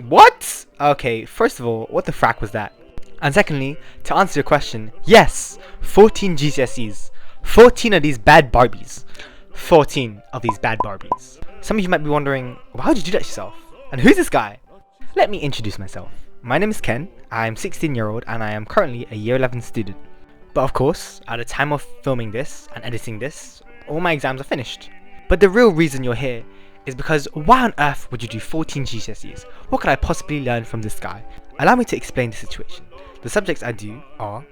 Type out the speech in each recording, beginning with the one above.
What? Okay, first of all, what the frack was that? And secondly, to answer your question, yes, 14 GCSEs. 14 of these bad Barbies. 14 of these bad Barbies. Some of you might be wondering, well, how'd you do that yourself? And who's this guy? Let me introduce myself. My name is Ken, I'm 16-year-old and I am currently a year 11 student. But of course, at the time of filming this and editing this, all my exams are finished. But the real reason you're here is because why on earth would you do 14 GCSEs? What could I possibly learn from this guy? Allow me to explain the situation. The subjects I do are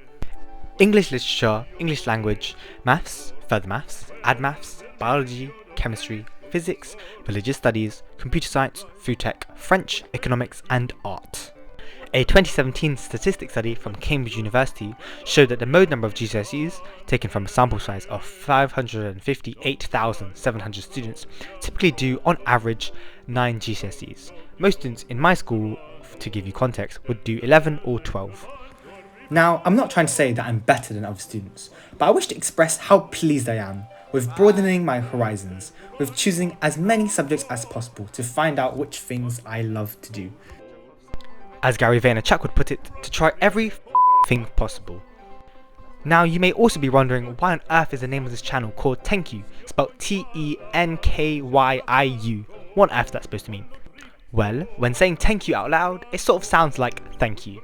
English literature, English language, maths, further maths, add maths, biology, chemistry, physics, religious studies, computer science, food tech, French, economics and art. A 2017 statistics study from Cambridge University showed that the mode number of GCSEs, taken from a sample size of 558,700 students, typically do on average 9 GCSEs. Most students in my school, to give you context, would do 11 or 12. Now, I'm not trying to say that I'm better than other students, but I wish to express how pleased I am with broadening my horizons, with choosing as many subjects as possible to find out which things I love to do. As Gary Vaynerchuk would put it, to try every thing possible. Now you may also be wondering why on earth is the name of this channel called Tenkyu, spelled Tenkyiu. What on earth is that supposed to mean? Well, when saying thank you out loud, it sort of sounds like thank you.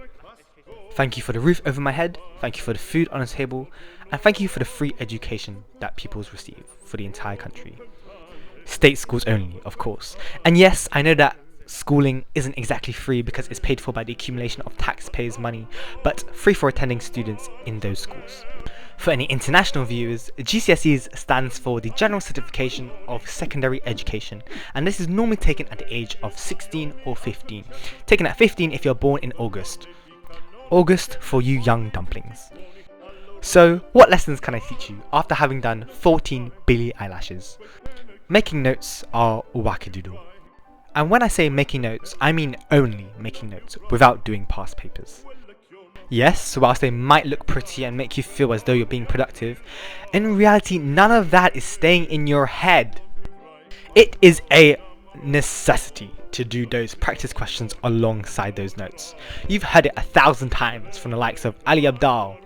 Thank you for the roof over my head, thank you for the food on the table, and thank you for the free education that pupils receive for the entire country. State schools only, of course. And yes, I know that schooling isn't exactly free because it's paid for by the accumulation of taxpayers' money, but free for attending students in those schools. For any international viewers, GCSEs stands for the General Certification of Secondary Education, and this is normally taken at the age of 16 or 15. Taken at 15 if you're born in August. August for you young dumplings. So, what lessons can I teach you after having done 14 Billie Eyelashes? Making notes are wackadoodle. And when I say making notes, I mean only making notes, without doing past papers. Yes, whilst they might look pretty and make you feel as though you're being productive, in reality none of that is staying in your head. It is a necessity to do those practice questions alongside those notes. You've heard it 1,000 times from the likes of Ali Abdaal,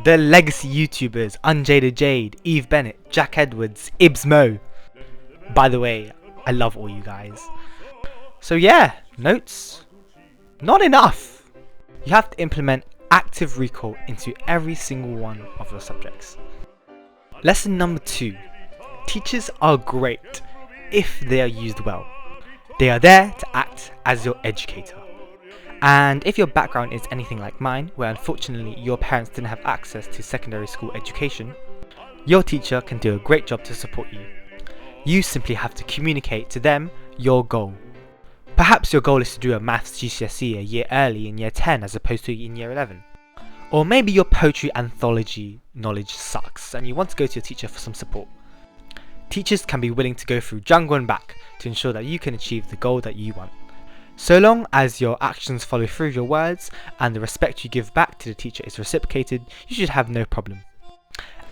the legacy YouTubers Unjaded Jade, Eve Bennett, Jack Edwards, Ibs Mo. By the way, I love all you guys. So yeah, notes, not enough. You have to implement active recall into every single one of your subjects. Lesson number 2. Teachers are great if they are used well. They are there to act as your educator. And if your background is anything like mine, where unfortunately your parents didn't have access to secondary school education, your teacher can do a great job to support you. You simply have to communicate to them your goal. Perhaps your goal is to do a maths GCSE a year early in year 10 as opposed to in year 11. Or maybe your poetry anthology knowledge sucks and you want to go to your teacher for some support. Teachers can be willing to go through jungle and back to ensure that you can achieve the goal that you want. So long as your actions follow through your words and the respect you give back to the teacher is reciprocated, you should have no problem.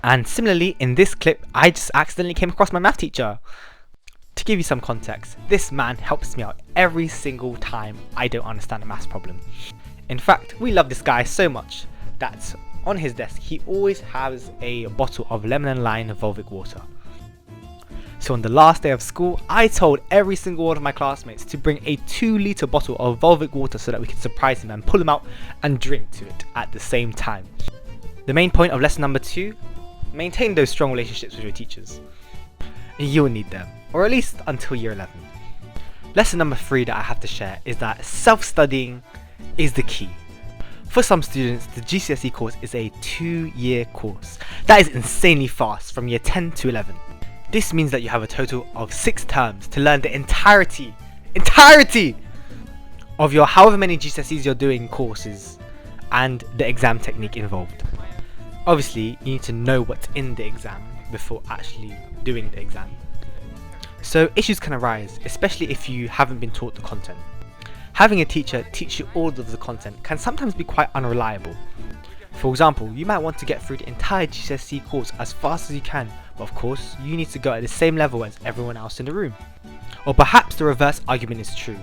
And similarly, in this clip, I just accidentally came across my math teacher. To give you some context, this man helps me out every single time I don't understand a maths problem. In fact, we love this guy so much that on his desk he always has a bottle of lemon and lime Volvic water. So on the last day of school, I told every single one of my classmates to bring a 2-litre bottle of Volvic water so that we could surprise him and pull him out and drink to it at the same time. The main point of lesson number 2, maintain those strong relationships with your teachers. You'll need them, or at least until year 11. Lesson number 3 that I have to share is that self-studying is the key. For some students, the GCSE course is a 2-year course. That is insanely fast from year 10 to 11. This means that you have a total of 6 terms to learn the entirety of your however many GCSEs you're doing courses and the exam technique involved. Obviously, you need to know what's in the exam before actually doing the exam. So issues can arise, especially if you haven't been taught the content. Having a teacher teach you all of the content can sometimes be quite unreliable. For example, you might want to get through the entire GCSE course as fast as you can, but of course, you need to go at the same level as everyone else in the room. Or perhaps the reverse argument is true,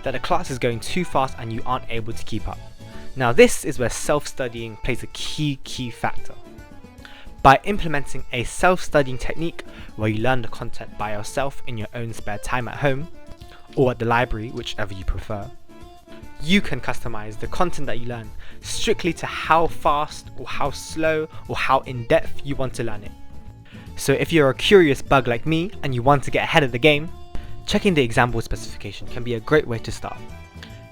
that the class is going too fast and you aren't able to keep up. Now this is where self-studying plays a key factor. By implementing a self-studying technique where you learn the content by yourself in your own spare time at home, or at the library, whichever you prefer, you can customize the content that you learn strictly to how fast or how slow or how in-depth you want to learn it. So if you're a curious bug like me and you want to get ahead of the game, checking the exam board specification can be a great way to start.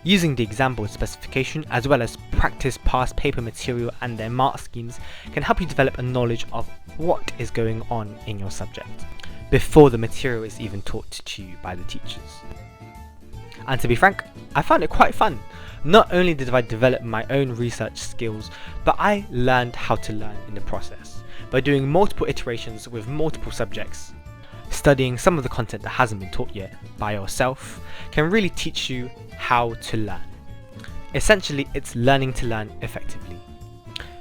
Using the exam board specification as well as practice past paper material and their mark schemes can help you develop a knowledge of what is going on in your subject before the material is even taught to you by the teachers. And to be frank, I found it quite fun. Not only did I develop my own research skills, but I learned how to learn in the process by doing multiple iterations with multiple subjects. Studying some of the content that hasn't been taught yet by yourself can really teach you how to learn. Essentially, it's learning to learn effectively.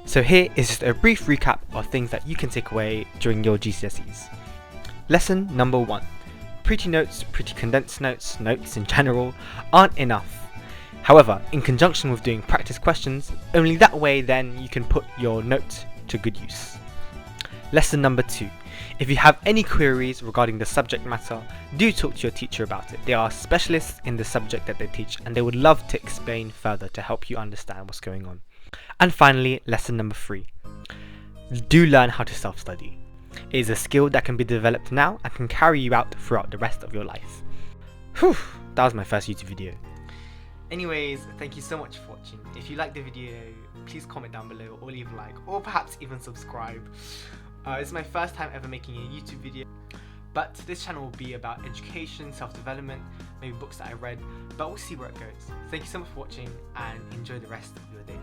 So here is just a brief recap of things that you can take away during your GCSEs. Lesson number 1. Pretty notes, pretty condensed notes, notes in general, aren't enough. However, in conjunction with doing practice questions, only that way then you can put your note to good use. Lesson number 2. If you have any queries regarding the subject matter, do talk to your teacher about it. They are specialists in the subject that they teach and they would love to explain further to help you understand what's going on. And finally, lesson number 3. Do learn how to self-study. It is a skill that can be developed now and can carry you out throughout the rest of your life. Whew, that was my first YouTube video. Anyways, thank you so much for watching. If you liked the video, please comment down below or leave a like or perhaps even subscribe. This is my first time ever making a YouTube video, but this channel will be about education, self-development, maybe books that I read, but we'll see where it goes. Thank you so much for watching and enjoy the rest of your day.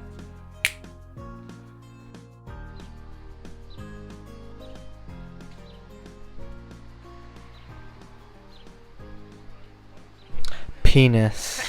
Penis.